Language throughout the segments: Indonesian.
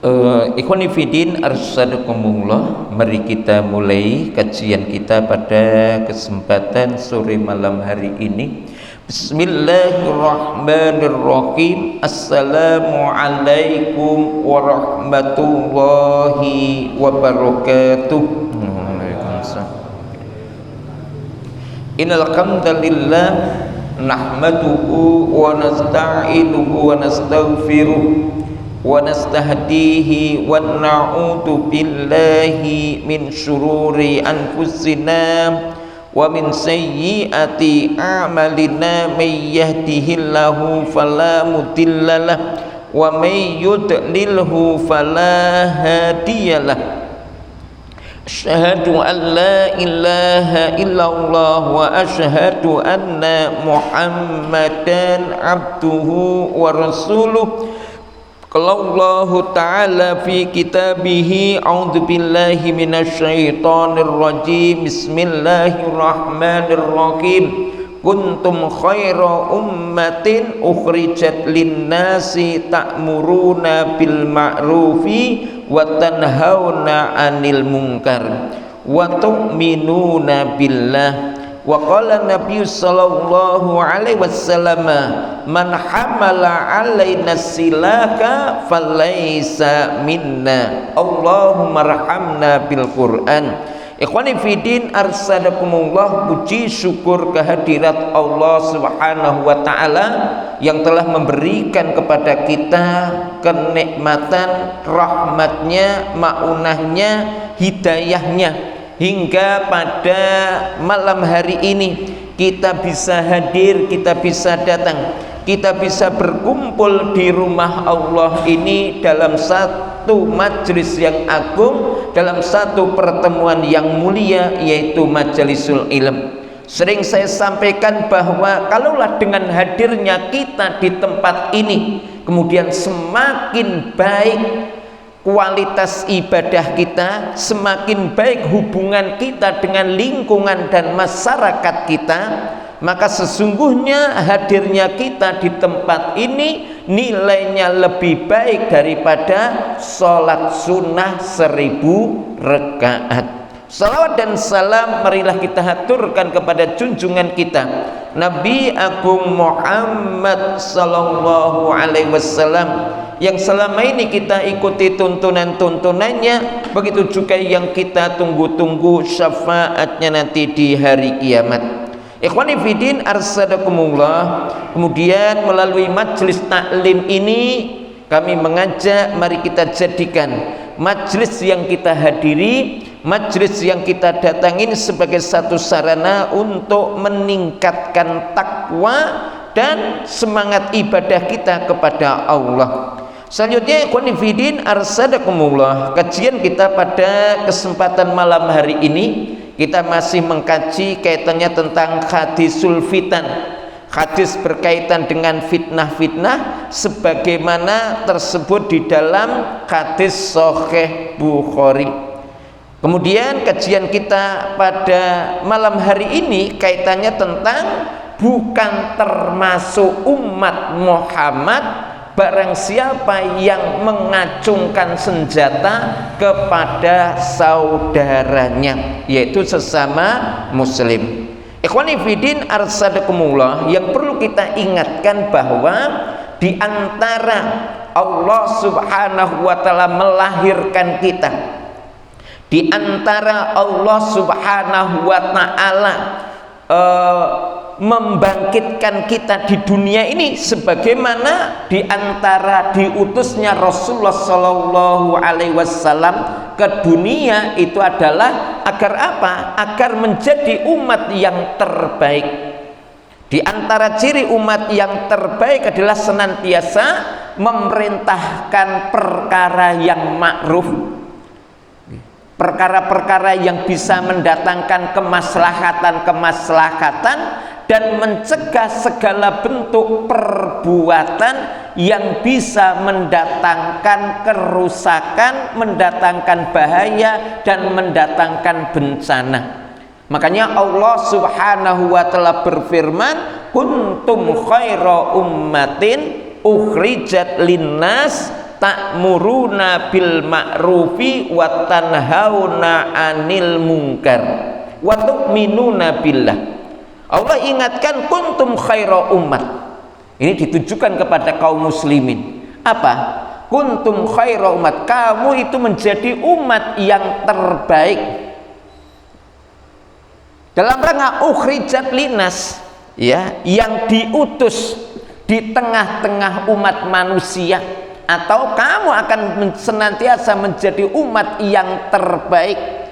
Ikhwani Fidin Arsadakumullah, mari kita mulai kajian kita pada kesempatan sore malam hari ini. Bismillahirrahmanirrahim. Assalamualaikum warahmatullahi wabarakatuh. Waalaikumsalam. Innal hamdalillah nahmaduhu wa nasta'inuhu wa nastaghfiruh wa nastahdihi wa na'udzu billahi min syururi anfusina wa min sayyiati a'malina may yahdihillahu fala mudhillalah wa may yudlilhu fala hadiyalah. Asyhadu an la ilaha illallah wa asyhadu anna Muhammadan abduhu wa rasuluh. Qala Allah Ta'ala fi kitabihi, a'udzu billahi minasyaitonir rajim. Bismillahirrahmanirrahim. Kuntum khaira ummatin ukhrijat linnasi ta'muruna bil ma'rufi wa tanhauna 'anil munkar wa tu'minuna billah. Wa qala Nabi sallallahu alaihi wasallam, man hamala alaina silaka falaysa minna. Allahumma rahamna bil Qur'an. Ikhwani Fidin Arsadakumullah, puji syukur kehadirat Allah Subhanahu wa ta'ala yang telah memberikan kepada kita kenikmatan, rahmatnya, ma'unahnya, hidayahnya, hingga pada malam hari ini kita bisa hadir, kita bisa datang, kita bisa berkumpul di rumah Allah ini dalam satu majlis yang agung, dalam satu pertemuan yang mulia, yaitu majlisul ilm. Sering saya sampaikan bahwa kalaulah dengan hadirnya kita di tempat ini, kemudian semakin baik kualitas ibadah kita, semakin baik hubungan kita dengan lingkungan dan masyarakat kita, maka sesungguhnya hadirnya kita di tempat ini nilainya lebih baik daripada sholat sunnah 1000 rakaat. Salawat dan salam marilah kita haturkan kepada junjungan kita Nabi Agung Muhammad sallallahu alaihi wasallam, yang selama ini kita ikuti tuntunan-tuntunannya, begitu juga yang kita tunggu-tunggu syafaatnya nanti di hari kiamat. Ikhwani Fidin Arsadakumullah, kemudian melalui majlis taklim ini kami mengajak, mari kita jadikan majlis yang kita hadiri, majlis yang kita datangin sebagai satu sarana untuk meningkatkan takwa dan semangat ibadah kita kepada Allah. Selanjutnya, ikhwani fidin arsadakumullah, kajian kita pada kesempatan malam hari ini kita masih mengkaji kaitannya tentang hadisul fitan, hadis berkaitan dengan fitnah-fitnah sebagaimana tersebut di dalam hadis Sahih Bukhari. Kemudian kajian kita pada malam hari ini kaitannya tentang bukan termasuk umat Muhammad barang siapa yang mengacungkan senjata kepada saudaranya, yaitu sesama muslim. Ikhwani fidin arsadakumullah, yang perlu kita ingatkan bahwa di antara Allah Subhanahu wa ta'ala melahirkan kita, di antara Allah Subhanahu wa ta'ala membangkitkan kita di dunia ini, sebagaimana di antara diutusnya Rasulullah Shallallahu Alaihi Wasallam ke dunia itu adalah agar apa? Agar menjadi umat yang terbaik. Di antara ciri umat yang terbaik adalah senantiasa memerintahkan perkara yang ma'ruf, perkara-perkara yang bisa mendatangkan kemaslahatan dan mencegah segala bentuk perbuatan yang bisa mendatangkan kerusakan, mendatangkan bahaya dan mendatangkan bencana. Makanya Allah Subhanahu wa ta'ala berfirman, kuntum khaira ummatin ukhrijat linnas ta'muruna bil ma'rufi wa tanhauna 'anil munkar wa tu'minuna billah. Allah ingatkan kuntum khaira ummat. Ini ditujukan kepada kaum muslimin. Apa? Kuntum khaira ummat. Kamu itu menjadi umat yang terbaik. Dalam rangka ukhrijat linas, ya, yang diutus di tengah-tengah umat manusia, atau kamu akan senantiasa menjadi umat yang terbaik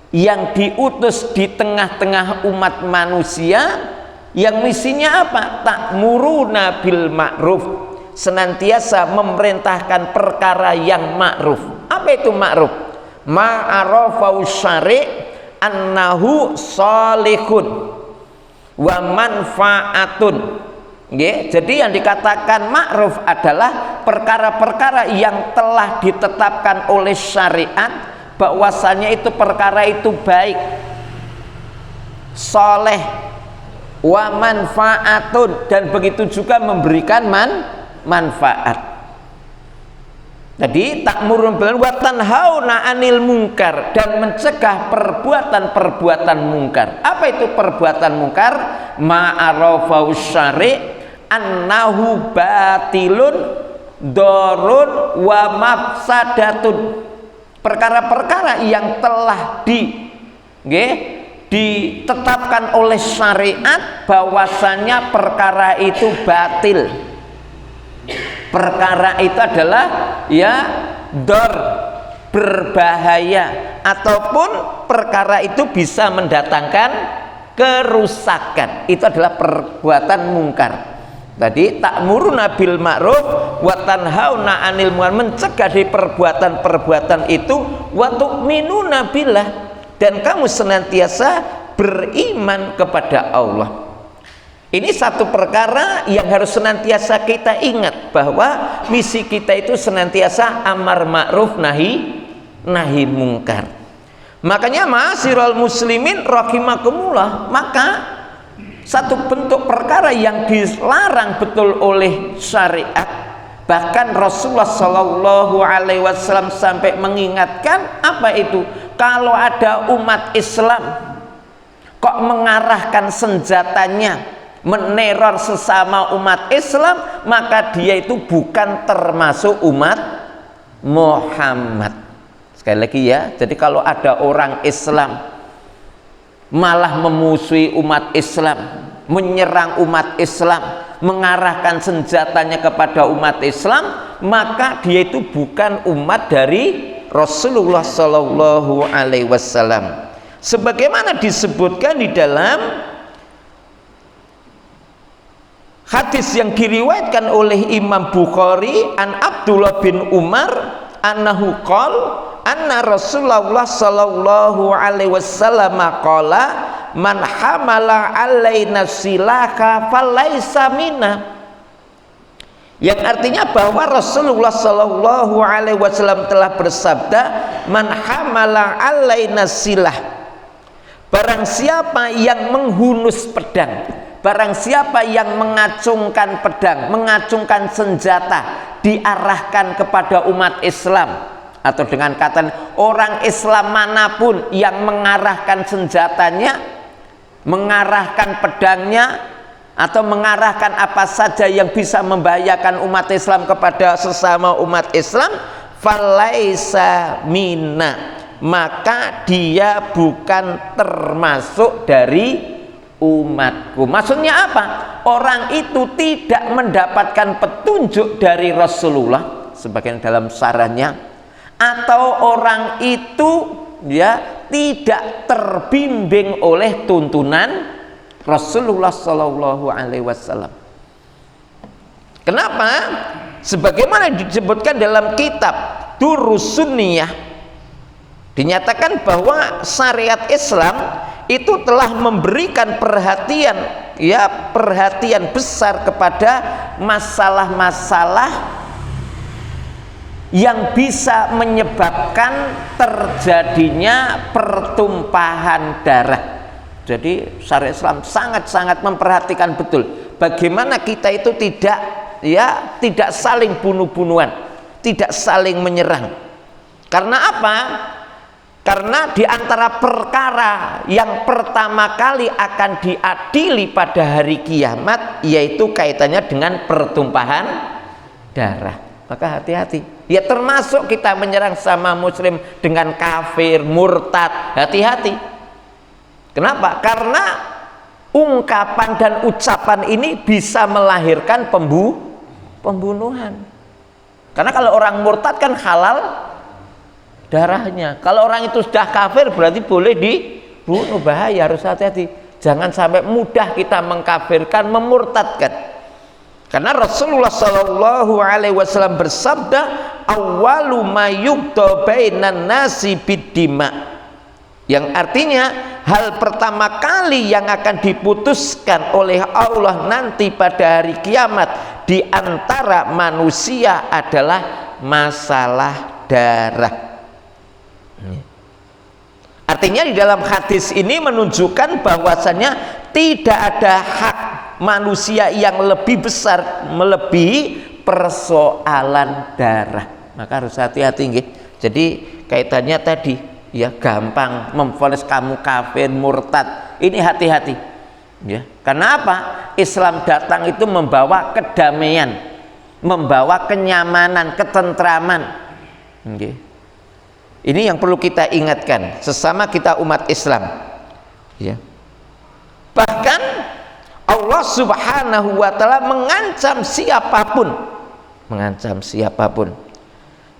yang diutus di tengah-tengah umat manusia, yang misinya apa? Ta'muruna bil ma'ruf, senantiasa memerintahkan perkara yang ma'ruf. Apa itu ma'ruf? Ma'arafau syari' annahu salihun wa manfaatun. Jadi yang dikatakan ma'ruf adalah perkara-perkara yang telah ditetapkan oleh syariat, bahwasanya itu perkara itu baik, soleh, wa manfaatun, dan begitu juga memberikan manfaat. Jadi ta'murun bil wa tanhauna 'anil munkar, dan mencegah perbuatan-perbuatan mungkar. Apa itu perbuatan mungkar? Ma'arafau syari' annahu batilun dorun wa mafsadatun. Perkara-perkara yang telah ditetapkan oleh syariat bahwasanya perkara itu batil. Perkara itu adalah ya dor, berbahaya, ataupun perkara itu bisa mendatangkan kerusakan. Itu adalah perbuatan mungkar. Tadi ta'muruna bil ma'ruf wa tanhauna 'anil munkar, mencegah dari perbuatan-perbuatan itu, wa tu'minuna billah, dan kamu senantiasa beriman kepada Allah. Ini satu perkara yang harus senantiasa kita ingat, bahwa misi kita itu senantiasa amar ma'ruf nahi mungkar. Makanya ma'asyiral muslimin rahimakumullah, maka satu bentuk perkara yang dilarang betul oleh syariat, bahkan Rasulullah Shallallahu Alaihi Wasallam sampai mengingatkan, apa itu? Kalau ada umat Islam kok mengarahkan senjatanya meneror sesama umat Islam, maka dia itu bukan termasuk umat Muhammad. Sekali lagi ya, jadi kalau ada orang Islam malah memusuhi umat Islam, menyerang umat Islam, mengarahkan senjatanya kepada umat Islam, maka dia itu bukan umat dari Rasulullah Shallallahu Alaihi Wasallam. Sebagaimana disebutkan di dalam hadis yang diriwayatkan oleh Imam Bukhari an Abdullah bin Umar annahu qala anna Rasulullah sallallahu alaihi wasallam qala man hamala alaina silaka falaisa minna, yang artinya bahwa Rasulullah sallallahu alaihi wasallam telah bersabda, man hamala alaina silah, barang siapa yang menghunus pedang, barang siapa yang mengacungkan pedang, mengacungkan senjata diarahkan kepada umat Islam, atau dengan kata orang Islam manapun yang mengarahkan senjatanya, mengarahkan pedangnya, atau mengarahkan apa saja yang bisa membahayakan umat Islam kepada sesama umat Islam, falaisa minna, maka dia bukan termasuk dari umatku. Maksudnya apa? Orang itu tidak mendapatkan petunjuk dari Rasulullah sebagian dalam sarannya, atau orang itu ya tidak terbimbing oleh tuntunan Rasulullah Shallallahu Alaihi Wasallam. Kenapa? Sebagaimana disebutkan dalam kitab Durus Sunniyah, dinyatakan bahwa syariat Islam itu telah memberikan perhatian besar kepada masalah-masalah yang bisa menyebabkan terjadinya pertumpahan darah. Jadi syariat Islam sangat-sangat memperhatikan betul bagaimana kita itu tidak saling bunuh-bunuhan, tidak saling menyerang. Karena apa? Karena di antara perkara yang pertama kali akan diadili pada hari kiamat yaitu kaitannya dengan pertumpahan darah. Maka hati-hati. Ya termasuk kita menyerang sama muslim dengan kafir, murtad, hati-hati. Kenapa? Karena ungkapan dan ucapan ini bisa melahirkan pembunuhan. Karena kalau orang murtad kan halal darahnya. Kalau orang itu sudah kafir berarti boleh dibunuh. Bahaya, harus hati-hati. Jangan sampai mudah kita mengkafirkan, memurtadkan. Karena Rasulullah Shallallahu Alaihi Wasallam bersabda, "Awwalu ma yuqda bainan nasi biddima." Yang artinya hal pertama kali yang akan diputuskan oleh Allah nanti pada hari kiamat di antara manusia adalah masalah darah. Artinya di dalam hadis ini menunjukkan bahwasannya tidak ada hak manusia yang lebih besar melebihi persoalan darah. Maka harus hati-hati nggih. Jadi kaitannya tadi ya gampang memvonis kamu kafir, murtad. Ini hati-hati. Ya. Karena apa? Islam datang itu membawa kedamaian, membawa kenyamanan, ketentraman. Nggih. Ini yang perlu kita ingatkan sesama kita umat Islam. Ya. Bahkan Allah Subhanahu wa taala mengancam siapapun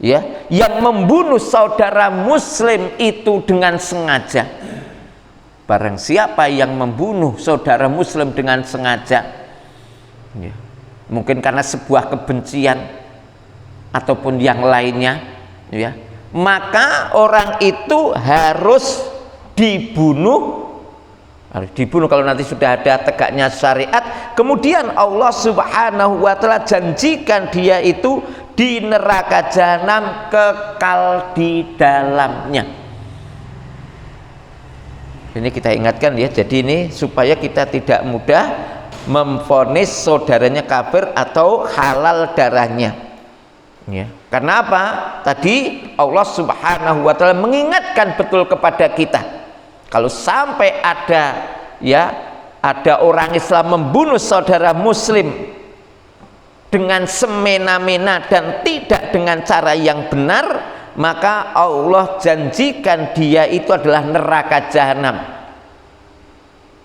ya yang membunuh saudara muslim itu dengan sengaja. Barang siapa yang membunuh saudara muslim dengan sengaja, ya, mungkin karena sebuah kebencian ataupun yang lainnya, ya, maka orang itu harus dibunuh kalau nanti sudah ada tegaknya syariat. Kemudian Allah Subhanahu wa taala janjikan dia itu di neraka jahanam kekal di dalamnya. Ini kita ingatkan ya, jadi ini supaya kita tidak mudah memvonis saudaranya kafir atau halal darahnya. Ya. Karena apa? Tadi Allah Subhanahu wa taala mengingatkan betul kepada kita. Kalau sampai ada orang Islam membunuh saudara muslim dengan semena-mena dan tidak dengan cara yang benar, maka Allah janjikan dia itu adalah neraka jahanam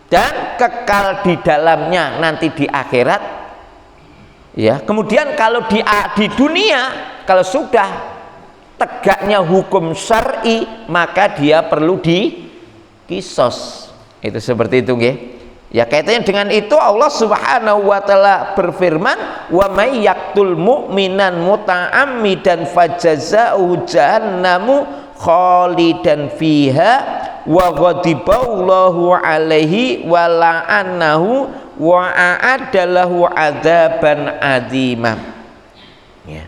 dan kekal di dalamnya nanti di akhirat. Ya, kemudian kalau di dunia, kalau sudah tegaknya hukum syar'i, maka dia perlu dikisos. Itu seperti itu nggih. Ya, kaitannya dengan itu Allah Subhanahu wa taala berfirman, "Wa may yaqtul mu'minan muta'ammidan fajaza'uhu jahannamu khalidan fiha wa ghadiballahu alaihi wa la'anahu wa a'adda lahu 'adzaban 'adzima." Ya.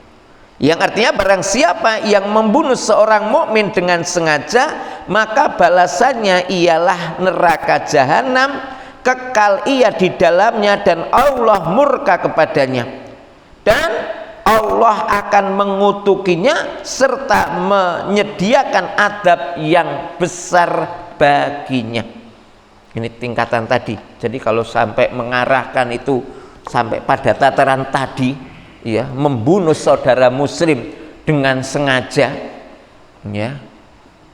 Yang artinya barang siapa yang membunuh seorang mukmin dengan sengaja, maka balasannya ialah neraka jahanam, kekal ia di dalamnya dan Allah murka kepadanya. Dan Allah akan mengutukinya serta menyediakan adab yang besar baginya. Ini tingkatan tadi. Jadi kalau sampai mengarahkan itu sampai pada tataran tadi, ya, membunuh saudara muslim dengan sengaja, ya,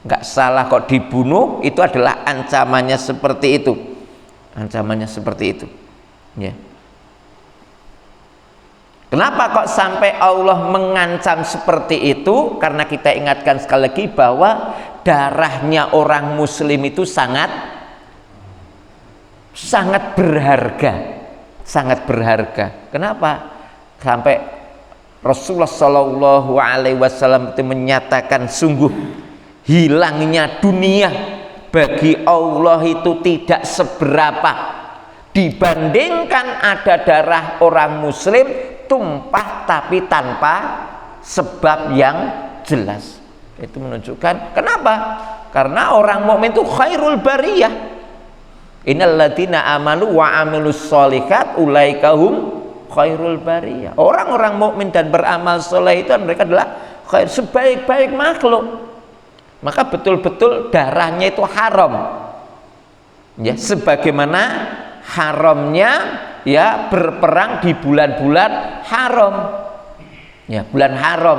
nggak salah kok dibunuh, itu adalah ancamannya seperti itu. Ancamannya seperti itu, ya. Kenapa kok sampai Allah mengancam seperti itu? Karena kita ingatkan sekali lagi bahwa darahnya orang muslim itu sangat berharga, sangat berharga. Kenapa? Sampai Rasulullah Shallallahu Alaihi Wasallam itu menyatakan sungguh hilangnya dunia bagi Allah itu tidak seberapa dibandingkan ada darah orang muslim tumpah tapi tanpa sebab yang jelas. Itu menunjukkan kenapa? Karena orang mukmin itu khairul bariyah. Innal ladzina amanu wa amilus sholihat ulaika hum khairul bariyah. Orang-orang mukmin dan beramal soleh itu mereka adalah khair, sebaik-baik makhluk. Maka betul-betul darahnya itu haram. Ya, sebagaimana haramnya ya berperang di bulan-bulan haram. Ya, bulan haram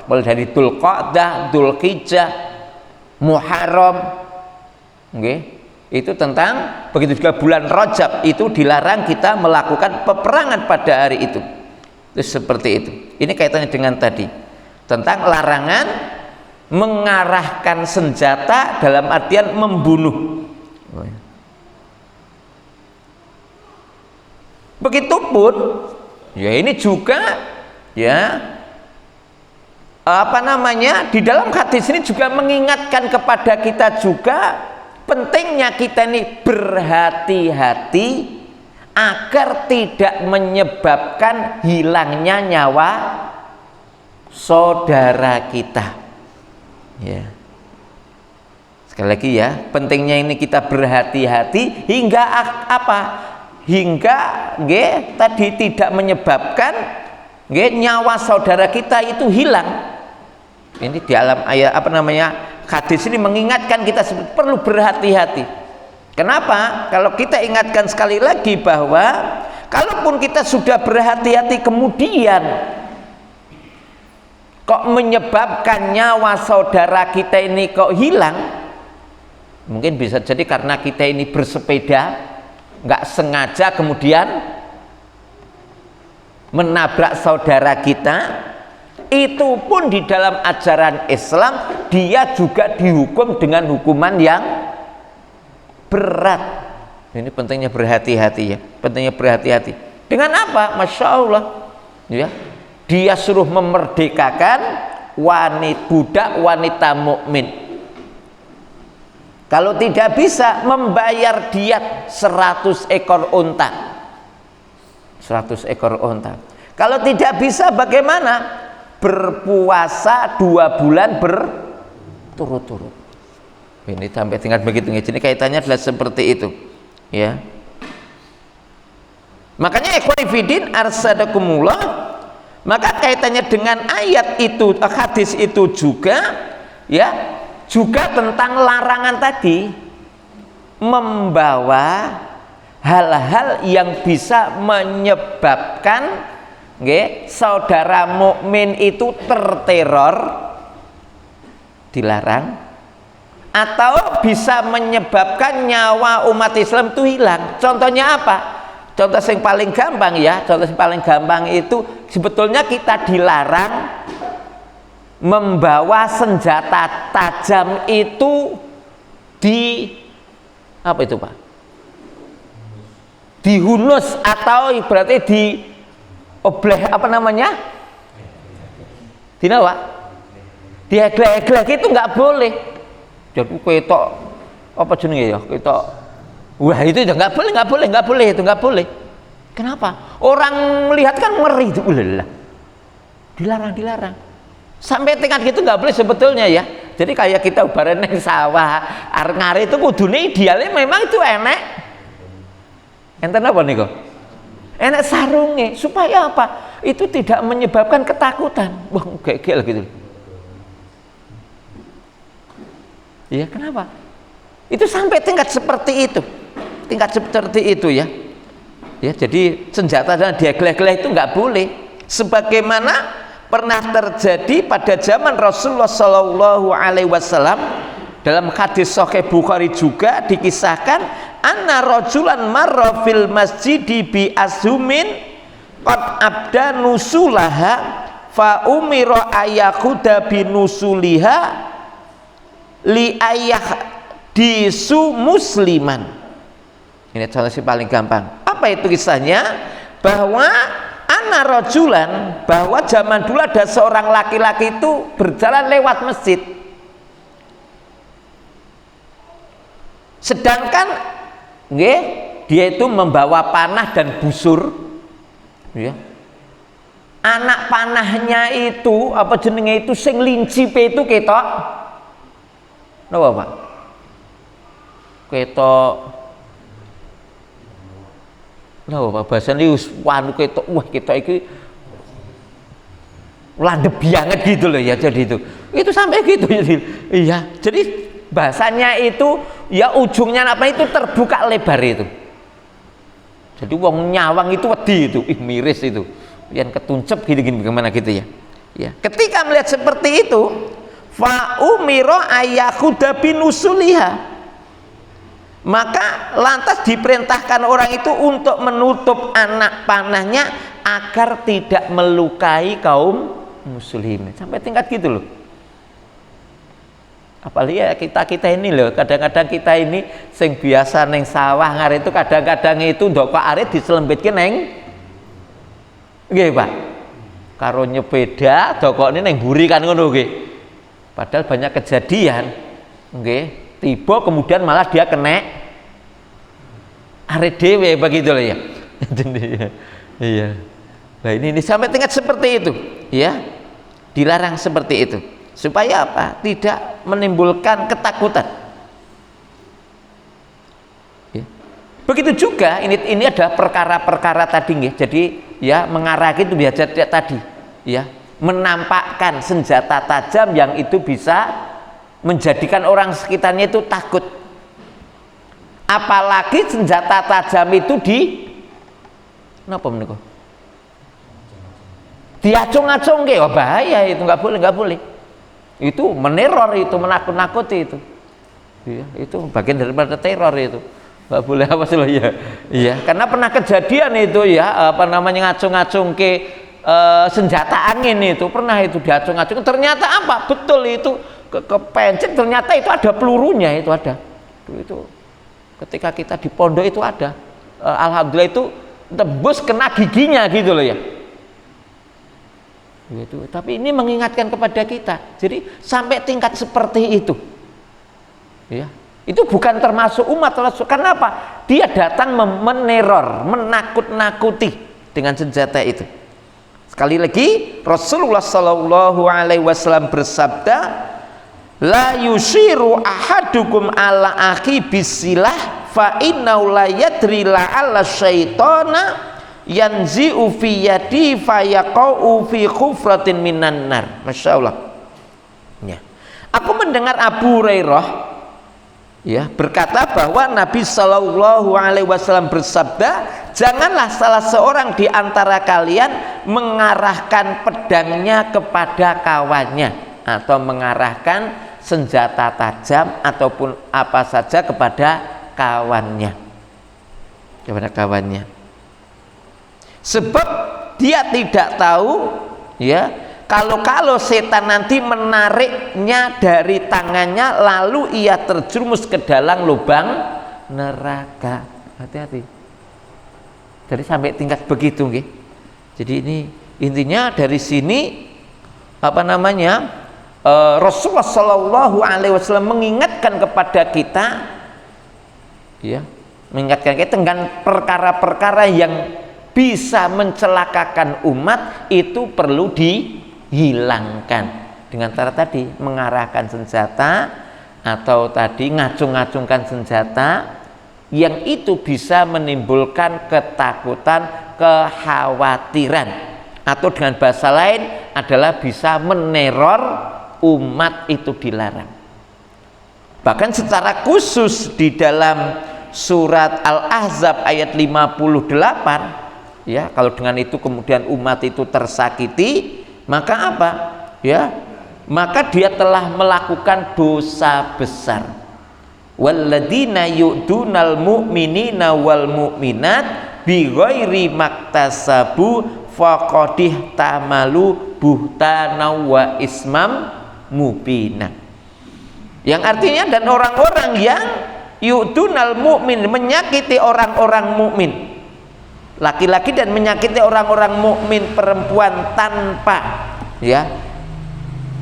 mulai dari Dzulqa'dah, Dzulhijjah, Muharram. Oke. Itu tentang, begitu juga bulan Rajab itu dilarang kita melakukan peperangan pada hari itu. Itu seperti itu. Ini kaitannya dengan tadi tentang larangan mengarahkan senjata dalam artian membunuh. Begitupun ya ini juga ya apa namanya, di dalam hadis ini juga mengingatkan kepada kita juga pentingnya kita ini berhati-hati agar tidak menyebabkan hilangnya nyawa saudara kita. Ya. Sekali lagi ya, pentingnya ini kita berhati-hati hingga apa? Hingga tadi tidak menyebabkan nyawa saudara kita itu hilang. Ini di dalam ayat apa namanya? Hadis ini mengingatkan kita perlu berhati-hati. Kenapa? Kalau kita ingatkan sekali lagi bahwa kalaupun kita sudah berhati-hati kemudian kok menyebabkan nyawa saudara kita ini kok hilang, mungkin bisa jadi karena kita ini bersepeda nggak sengaja kemudian menabrak saudara kita. Itu pun di dalam ajaran Islam dia juga dihukum dengan hukuman yang berat. Ini pentingnya berhati-hati ya, pentingnya berhati-hati. Dengan apa? Masya Allah ya, dia suruh memerdekakan budak wanita mukmin. Kalau tidak bisa membayar diat 100 ekor unta. 100 ekor unta. Kalau tidak bisa bagaimana? Berpuasa 2 bulan berturut-turut. Ini sampai tingkat begitu. Jadi kaitannya adalah seperti itu ya. Makanya ikhwan fillah arsadakumullah, maka kaitannya dengan ayat itu, hadis itu juga ya, juga tentang larangan tadi membawa hal-hal yang bisa menyebabkan saudara mukmin itu terteror, dilarang, atau bisa menyebabkan nyawa umat Islam itu hilang. Contohnya apa? Contoh yang paling gampang ya, contoh yang paling gampang itu sebetulnya kita dilarang membawa senjata tajam itu di apa itu Pak? Dihunus atau berarti di obleh apa namanya? Dina Pak? Diegleh-egleh itu nggak boleh. Jadi ketok apa jenenge ya? Ketok. Wah itu ya nggak boleh itu nggak boleh. Kenapa? Orang melihat kan ngeri itu, ulah. Dilarang. Sampai tingkat gitu nggak boleh sebetulnya ya. Jadi kayak kita ubaran neng sawah, ngare itu kudune idealnya memang itu enek. Enten apa nih kok? Enak sarungnya supaya apa? Itu tidak menyebabkan ketakutan. Wah, gegel gitu. Ya, kenapa? Itu sampai tingkat seperti itu. Tingkat seperti itu ya. Ya, jadi senjata dan diegleh-egleh itu nggak boleh. Sebagaimana pernah terjadi pada zaman Rasulullah Shallallahu Alaihi Wasallam dalam hadis Sahih Bukhari juga dikisahkan anna rajulan marra fil masjidi bi azhumin qad abda nusulaha fa umira ayakuda bi nusuliha li ayah disu musliman. Ini contoh yang paling gampang. Apa itu kisahnya? Bahwa anna rajulan, bahwa zaman dulu ada seorang laki-laki itu berjalan lewat masjid, sedangkan dia itu membawa panah dan busur ya. Anak panahnya itu apa jenenge itu sing lincipe itu ketok napa Pak? Ketok Lha bahasane wis wanu ketok, wah ketok iki landep banget gitu loh ya, jadi itu sampai gitu jadi iya, jadi bahasanya itu ya ujungnya apa itu terbuka lebar itu, jadi wong nyawang itu wedi itu, miris itu yang ketuncep gini-gini bagaimana gitu ya. Ya ketika melihat seperti itu fa umiro ayakhuda binusuliha, maka lantas diperintahkan orang itu untuk menutup anak panahnya agar tidak melukai kaum muslimin, sampai tingkat gitu loh. Apalagi ya kita ini loh, kadang-kadang kita ini sing biasa neng sawah ngare itu kadang-kadang itu ndok Pak Arit diselembitke neng nggih Pak karo nyepeda dokokne neng buri kan ngono nggih. Padahal banyak kejadian nggih, tiba kemudian malah dia kena arit dhewe begitu loh ya. Iya. Nah ini sampai tingkat seperti itu ya, dilarang seperti itu supaya apa? Tidak menimbulkan ketakutan ya. Begitu juga ini ada perkara-perkara tadi ya. Jadi ya mengarah itu biasa tadi ya, menampakkan senjata tajam yang itu bisa menjadikan orang sekitarnya itu takut, apalagi senjata tajam itu kenapa menikah diacung-acung ke, oh bahaya itu, nggak boleh itu meneror, itu menakut-nakuti itu ya, itu bagian daripada teror itu, nggak boleh apa sih ya. Iya karena pernah kejadian itu ya, apa namanya ngacung-ngacung ke senjata angin itu, pernah itu diacung-acung, ternyata apa betul itu kepencet, ternyata itu ada pelurunya, itu ada itu ketika kita di pondok itu ada, alhamdulillah itu tembus kena giginya gitu loh ya. Gitu. Tapi ini mengingatkan kepada kita, jadi sampai tingkat seperti itu ya, itu bukan termasuk umat Rasul. Karena apa? Dia datang meneror, menakut-nakuti dengan senjata itu. Sekali lagi Rasulullah Shallallahu Alaihi Wasallam bersabda, la yusiru ahadukum ala akhi bisilah fa innahu la yadri la'alla syaitana yanzi'u fi yadi fayaqau fi khufratin minan nar. Masya Allah ya. Aku mendengar Abu Hurairah ya berkata bahwa Nabi Shallallahu Alaihi Wasallam bersabda, janganlah salah seorang di antara kalian mengarahkan pedangnya kepada kawannya atau mengarahkan senjata tajam ataupun apa saja kepada kawannya, sebab dia tidak tahu ya, kalau setan nanti menariknya dari tangannya lalu ia terjerumus ke dalam lubang neraka. Hati-hati. Jadi sampai tingkat begitu nggih. Jadi ini intinya dari sini apa namanya, Rasulullah Shallallahu Alaihi Wasallam mengingatkan kepada kita ya, mengingatkan kita dengan perkara-perkara yang bisa mencelakakan umat itu perlu dihilangkan dengan cara tadi mengarahkan senjata atau tadi ngacung-ngacungkan senjata yang itu bisa menimbulkan ketakutan, kekhawatiran, atau dengan bahasa lain adalah bisa meneror umat, itu dilarang. Bahkan secara khusus di dalam surat Al-Ahzab ayat 58 ya, kalau dengan itu kemudian umat itu tersakiti, maka apa ya, maka dia telah melakukan dosa besar. Walladzina yu'dunal mu'minina wal mu'minat bighairi maktasabu faqadih tamalu buhtana wa ismam mubina, yang artinya dan orang-orang yang yu'dunal mu'min, menyakiti orang-orang mukmin laki-laki dan menyakiti orang-orang mukmin perempuan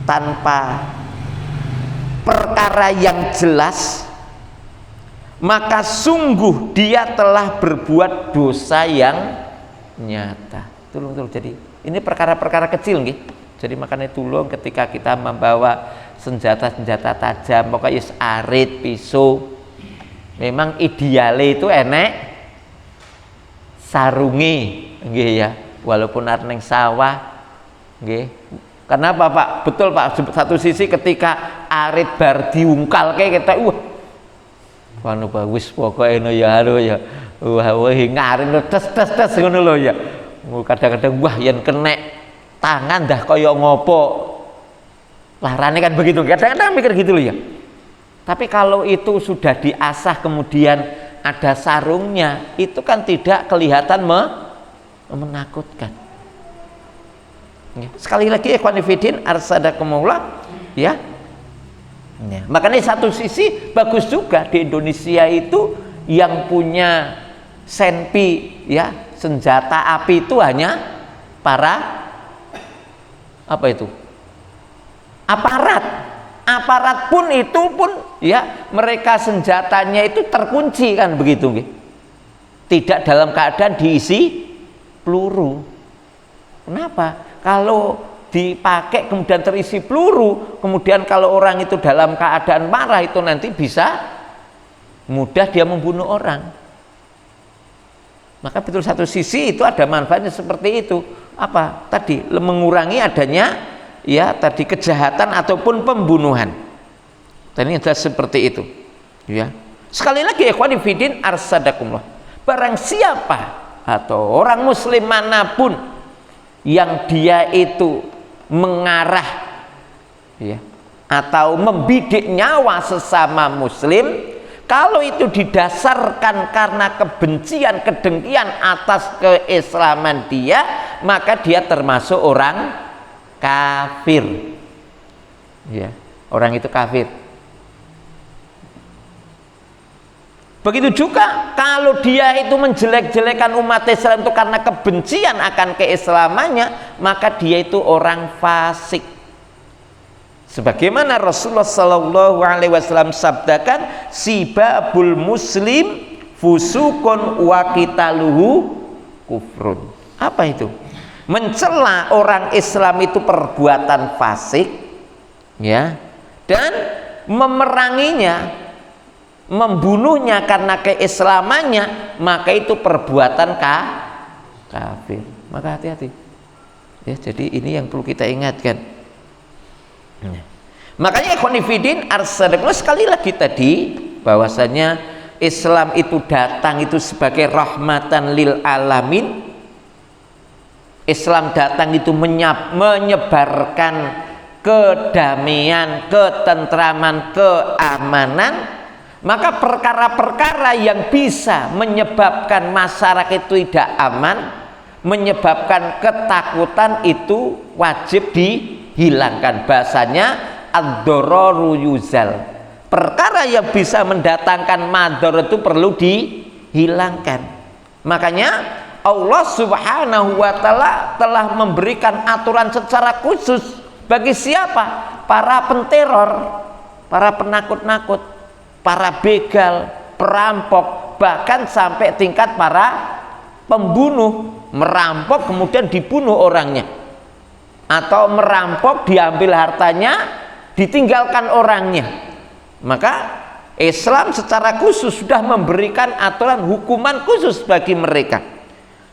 tanpa perkara yang jelas, maka sungguh dia telah berbuat dosa yang nyata. Tulung. Jadi ini perkara-perkara kecil nggih. Jadi makanya tulung ketika kita membawa senjata-senjata tajam, pokoknya arit, pisau, memang idealnya itu enek sarunge nggih ya, walaupun arep ning sawah nggih. Kenapa Pak? Betul Pak, satu sisi ketika arit bar diungkalke kita anu bagus pokoke ya anu ya. Wah ngarin tes ngono lho ya. Kadang-kadang wah yen kenek tangan dah kaya ngopo. Larane kan begitu. Kadang-kadang mikir gitu loh ya. Tapi kalau itu sudah diasah kemudian ada sarungnya, itu kan tidak kelihatan menakutkan. Sekali lagi ikhwan fillah arsadakumullah ya. Makanya satu sisi bagus juga di Indonesia itu yang punya senpi ya, senjata api itu hanya para apa itu? Aparat pun itu pun ya mereka senjatanya itu terkunci kan begitu nggih. Tidak dalam keadaan diisi peluru. Kenapa? Kalau dipakai kemudian terisi peluru, kemudian kalau orang itu dalam keadaan marah itu nanti bisa mudah dia membunuh orang. Maka betul satu sisi itu ada manfaatnya seperti itu. Apa? Tadi mengurangi adanya ya tadi kejahatan ataupun pembunuhan. Tadi adalah seperti itu. Ya. Sekali lagi ikhwan fillah arsadakumullah. Barang siapa atau orang muslim manapun yang dia itu mengarah ya atau membidik nyawa sesama muslim, kalau itu didasarkan karena kebencian, kedengkian atas keislaman dia, maka dia termasuk orang kafir ya, orang itu kafir. Begitu juga kalau dia itu menjelek-jelekan umat Islam itu karena kebencian akan keislamannya, maka dia itu orang fasik. Sebagaimana Rasulullah Shallallahu Alaihi Wasallam sabdakan, sibabul muslim fusukun wa qitaluhu kufrun. Apa itu? Mencela orang Islam itu perbuatan fasik, ya, dan memeranginya, membunuhnya karena keislamannya, maka itu perbuatan kafir. Maka hati-hati ya, jadi ini yang perlu kita ingatkan ya. Makanya ikhwan fillah arsadakumullah, sekali lagi tadi bahwasanya Islam itu datang itu sebagai rahmatan lil alamin. Islam datang itu menyebarkan kedamaian, ketentraman, keamanan. Maka perkara-perkara yang bisa menyebabkan masyarakat itu tidak aman, menyebabkan ketakutan, itu wajib dihilangkan. Bahasanya ad-dararu yuzal. Perkara yang bisa mendatangkan madhar itu perlu dihilangkan. Makanya Allah Subhanahu wa ta'ala telah memberikan aturan secara khusus bagi siapa? Para penteror, para penakut-nakut, para begal, perampok, bahkan sampai tingkat para pembunuh, merampok kemudian dibunuh orangnya, atau merampok diambil hartanya, ditinggalkan orangnya. Maka Islam secara khusus sudah memberikan aturan hukuman khusus bagi mereka,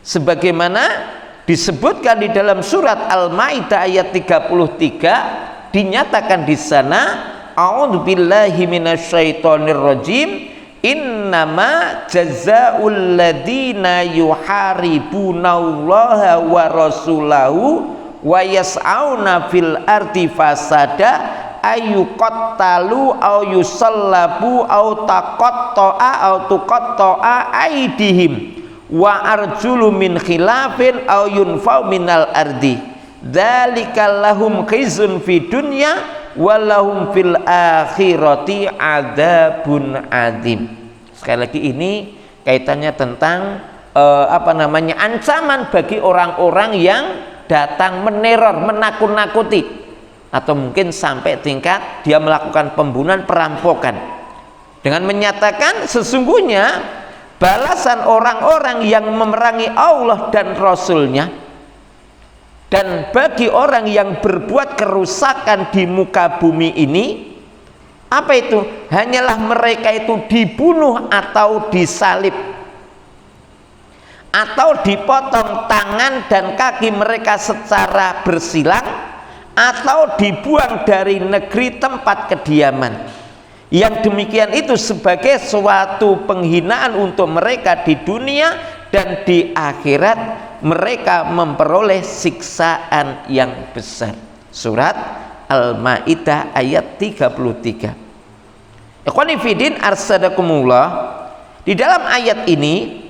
sebagaimana disebutkan di dalam surat Al-Maidah ayat 33, dinyatakan di sana, a'udzubillahi minasyaitonirrajim, innama jazaa'ul ladzina yuharibunallaha wa rasulahu wa yas'auna fil ardi fasada ayyuqattalu aw yusallabu aw taqatta'a aw tuqatta'a aydihim wa arjulu min khilafin aw yunfau minal ardi dzalika lahum khizyun fid dunya walahum fil akhirati adzabun adzim. Sekali lagi ini kaitannya tentang ancaman bagi orang-orang yang datang meneror, menakut-nakuti, atau mungkin sampai tingkat dia melakukan pembunuhan, perampokan, dengan menyatakan sesungguhnya balasan orang-orang yang memerangi Allah dan Rasulnya, dan bagi orang yang berbuat kerusakan di muka bumi ini, apa itu? Hanyalah mereka itu dibunuh atau disalib, atau dipotong tangan dan kaki mereka secara bersilang, atau dibuang dari negeri tempat kediaman. Yang demikian itu sebagai suatu penghinaan untuk mereka di dunia, dan di akhirat mereka memperoleh siksaan yang besar. Surat Al-Maidah ayat 33. Ikhwani fiddin arsadakumullah, di dalam ayat ini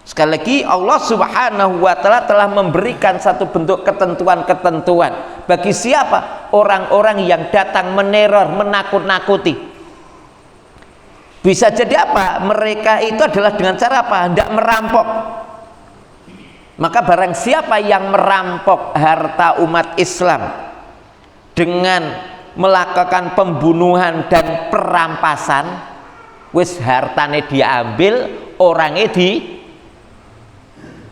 sekali lagi Allah Subhanahu wa taala telah memberikan satu bentuk ketentuan-ketentuan bagi siapa? Orang-orang yang datang meneror, menakut-nakuti. Bisa jadi apa? Mereka itu adalah dengan cara apa? Hendak merampok. Maka barang siapa yang merampok harta umat Islam dengan melakukan pembunuhan dan perampasan, wis hartane diambil, orangnya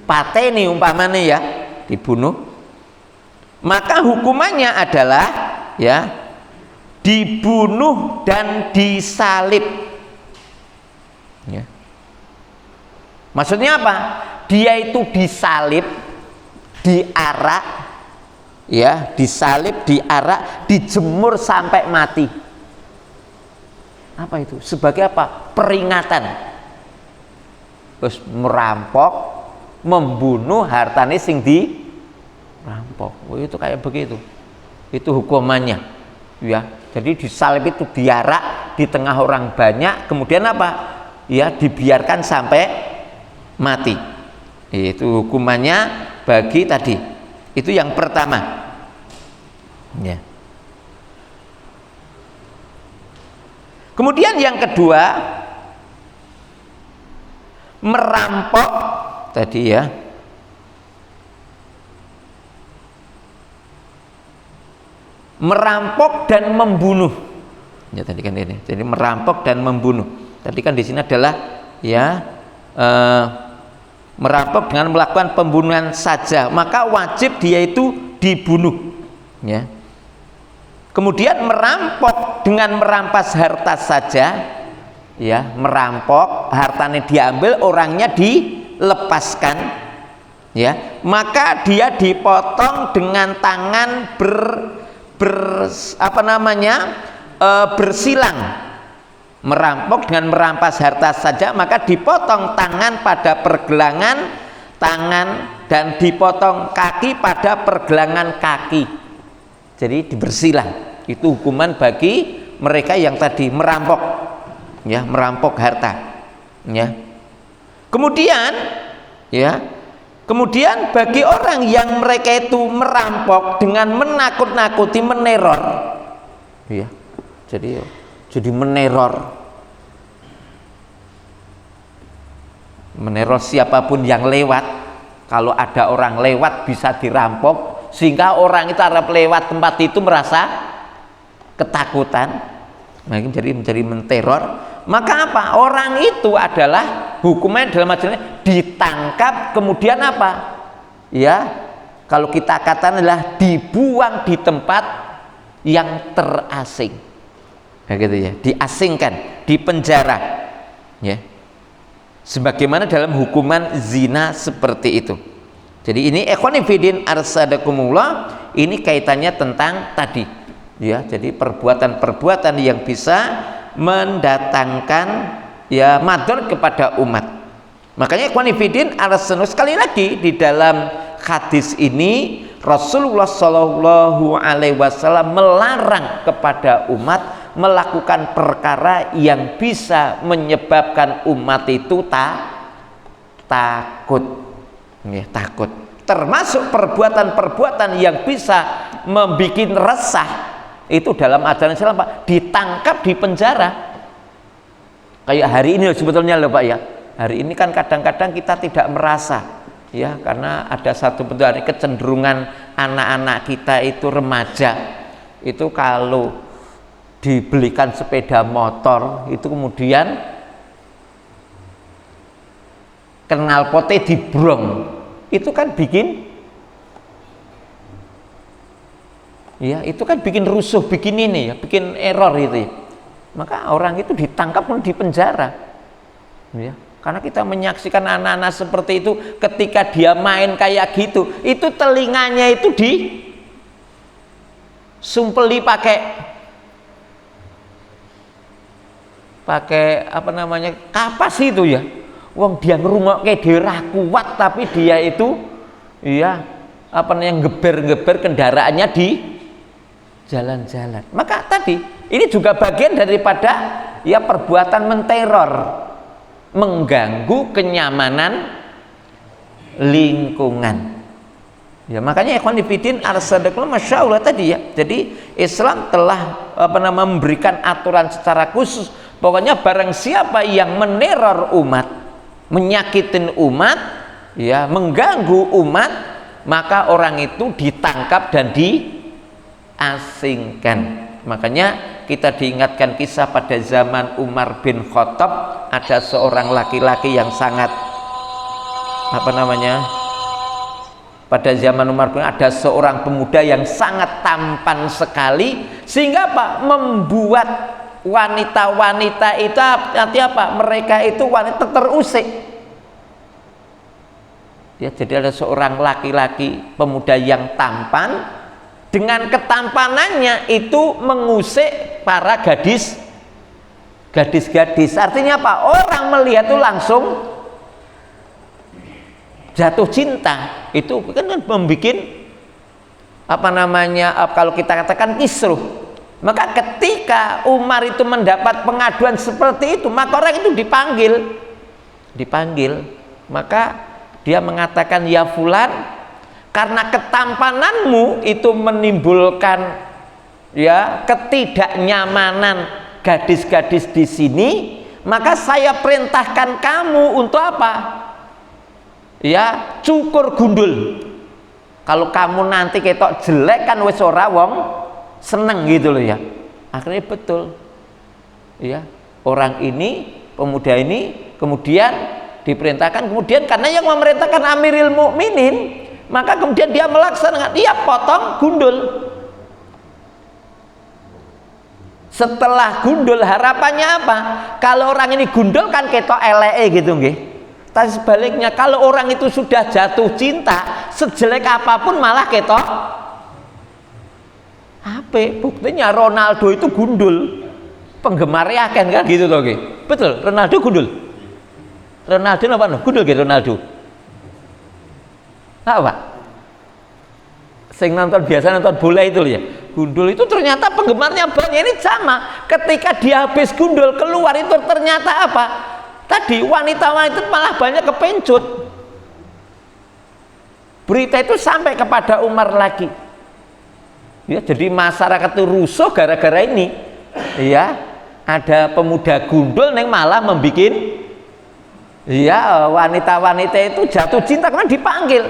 dipateni umpamanya ya, dibunuh, maka hukumannya adalah ya dibunuh dan disalib ya. Maksudnya apa? Dia itu disalib, diarak ya, disalib, diarak, dijemur sampai mati. Apa itu? Sebagai apa? Peringatan. Terus merampok, membunuh hartane sing dirampok. Oh, itu kayak begitu. Itu hukumannya. Ya. Jadi disalib itu diarak di tengah orang banyak, kemudian apa? Ya, dibiarkan sampai mati. Itu hukumannya bagi tadi. Itu yang pertama. Ya. Kemudian yang kedua, merampok tadi ya. Merampok dan membunuh. Ya tadi kan ini. Jadi merampok dan membunuh. Tadi kan di sini adalah ya merampok dengan melakukan pembunuhan saja, maka wajib dia itu dibunuh ya. Kemudian merampok dengan merampas harta saja ya, merampok hartanya diambil, orangnya dilepaskan ya, maka dia dipotong dengan tangan bersilang. Merampok dengan merampas harta saja, maka dipotong tangan pada pergelangan tangan dan dipotong kaki pada pergelangan kaki. Jadi dibersilang. Itu hukuman bagi mereka yang tadi merampok ya, merampok harta ya. Kemudian ya, kemudian bagi orang yang mereka itu merampok dengan menakut-nakuti, meneror ya. Jadi meneror siapapun yang lewat. Kalau ada orang lewat bisa dirampok, sehingga orang itu harap lewat tempat itu merasa ketakutan, menjadi menteror. Maka apa? Orang itu adalah hukumnya dalam majelis ditangkap, kemudian apa? Ya, kalau kita katakan adalah dibuang di tempat yang terasing. Begitu ya, diasingkan, dipenjara ya, sebagaimana dalam hukuman zina seperti itu. Jadi ini ikhwani fiddin arsadakumullah, ini kaitannya tentang tadi ya, jadi perbuatan-perbuatan yang bisa mendatangkan ya madhar kepada umat. Makanya ikhwani fiddin arsadakumullah, sekali lagi di dalam hadis ini Rasulullah Shallallahu Alaihi Wasallam melarang kepada umat melakukan perkara yang bisa menyebabkan umat itu takut ya, takut. Termasuk perbuatan-perbuatan yang bisa membuat resah, itu dalam ajaran Islam Pak, ditangkap, di penjara. Kayak hari ini sebetulnya loh Pak ya, hari ini kan kadang-kadang kita tidak merasa ya, karena ada satu bentuk dari kecenderungan anak-anak kita itu, remaja itu kalau dibelikan sepeda motor itu kemudian knalpotnya dibrong, itu kan bikin ya, itu kan bikin rusuh, bikin ini ya, bikin error itu ya. Maka orang itu ditangkap dan dipenjara ya. Karena kita menyaksikan anak-anak seperti itu, ketika dia main kayak gitu, itu telinganya itu disumpeli pakai apa namanya, kapas itu ya. Wong dia ngrungokke dhewe ra kuat, tapi dia itu ya apa namanya, geber-geber kendaraannya di jalan-jalan. Maka tadi ini juga bagian daripada ya perbuatan menteror, mengganggu kenyamanan lingkungan. Ya makanya ikhwan fillah arsadaqullah, masya Allah tadi ya. Jadi Islam telah memberikan aturan secara khusus. Pokoknya barang siapa yang meneror umat, menyakitin umat, ya mengganggu umat, maka orang itu ditangkap dan diasingkan. Makanya kita diingatkan kisah pada zaman Umar bin Khattab, ada seorang laki-laki yang sangat pada zaman Umar bin ada seorang pemuda yang sangat tampan sekali, sehingga membuat wanita-wanita itu nanti mereka itu wanita terusik. Ya, jadi ada seorang laki-laki pemuda yang tampan, dengan ketampanannya itu mengusik para gadis-gadis. Artinya apa? Orang melihat itu langsung jatuh cinta. Itu kan membuat kalau kita katakan kisruh. Maka ketika Umar itu mendapat pengaduan seperti itu, maka orang itu dipanggil. Maka dia mengatakan, ya fulan, karena ketampananmu itu menimbulkan ya ketidaknyamanan gadis-gadis di sini, maka saya perintahkan kamu untuk apa? Ya, cukur gundul. Kalau kamu nanti ketok jelek kan wis ora wong seneng gitu loh ya. Akhirnya betul. Ya, orang ini, pemuda ini kemudian diperintahkan, kemudian karena yang memerintahkan Amirul Mukminin, maka kemudian dia melaksanakan, dia potong gundul. Setelah gundul harapannya apa? Kalau orang ini gundul kan ketok eleke gitu nggih. Tapi sebaliknya kalau orang itu sudah jatuh cinta, sejelek apapun malah ketok apik. Buktinya Ronaldo itu gundul, penggemarnya kan gitu toh nggih. Betul, Ronaldo gundul. Ronaldo apa no? Gundul gitu Ronaldo. Apa? Sing nonton biasa nonton bola itu loh ya. Gundul itu ternyata penggemarnya banyak. Ini sama. Ketika dia habis gundul keluar itu ternyata apa? Tadi wanita-wanita malah banyak kepencut. Berita itu sampai kepada Umar lagi. Ya, jadi masyarakat itu rusuh gara-gara ini. Ya, ada pemuda gundul yang malah membuat ya wanita-wanita itu jatuh cinta karena dipanggil.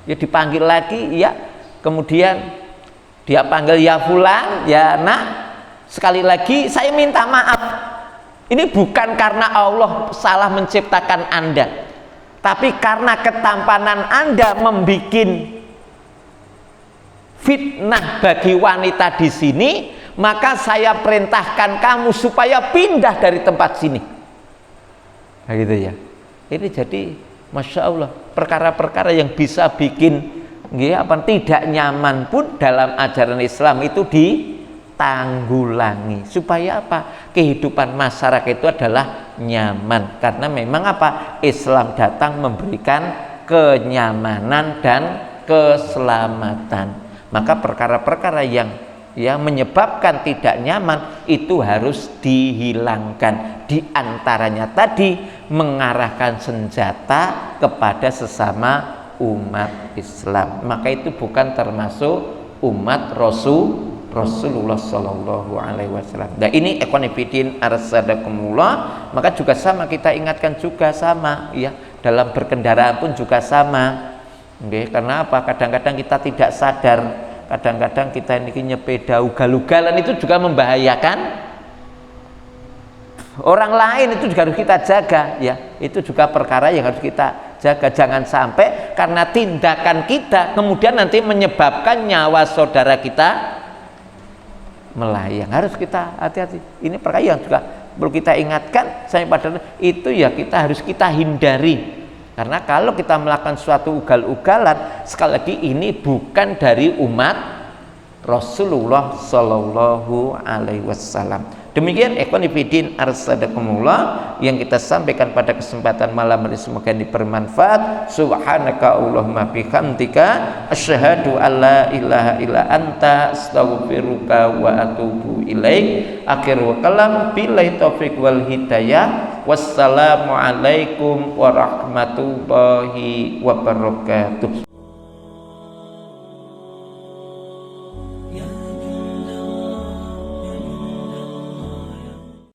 Ya dipanggil lagi, ya kemudian dia panggil, ya fulan, ya nak, sekali lagi saya minta maaf, ini bukan karena Allah salah menciptakan Anda, tapi karena ketampanan Anda membuat fitnah bagi wanita di sini, maka saya perintahkan kamu supaya pindah dari tempat sini. Nah, gitu ya. Ini jadi masya Allah, perkara-perkara yang bisa bikin tidak nyaman pun dalam ajaran Islam itu ditanggulangi, supaya apa? Kehidupan masyarakat itu adalah nyaman, karena memang apa? Islam datang memberikan kenyamanan dan keselamatan. Maka perkara-perkara yang menyebabkan tidak nyaman itu harus dihilangkan. Di antaranya tadi mengarahkan senjata kepada sesama umat Islam. Maka itu bukan termasuk umat Rasulullah Shallallahu Alaihi Wasallam. Nah ini ikhwanifidin arsadakumullah. Maka juga sama, kita ingatkan juga sama ya, dalam berkendaraan pun juga sama. Oke, karena apa? Kadang-kadang kita tidak sadar, kadang-kadang kita ini nyepeda ugal-ugalan itu juga membahayakan orang lain, itu juga harus kita jaga ya. Itu juga perkara yang harus kita jaga, jangan sampai karena tindakan kita kemudian nanti menyebabkan nyawa saudara kita melayang. Harus kita hati-hati. Ini perkara yang juga perlu kita ingatkan sampai pada itu ya kita harus kita hindari. Karena kalau kita melakukan suatu ugal-ugalan, sekali lagi ini bukan dari umat Rasulullah Sallallahu Alaihi Wasallam. Demikian ikhwani fillah arsadakumullah yang kita sampaikan pada kesempatan malam ini, semoga ini bermanfaat. Subhanaka Allahumma bihamdika asyhadu alla ilaha illa anta astaghfiruka wa atubu ilaik. Akhirul kalam billahi taufiq wal hidayah. Wassalamu alaikum warahmatullahi wabarakatuh.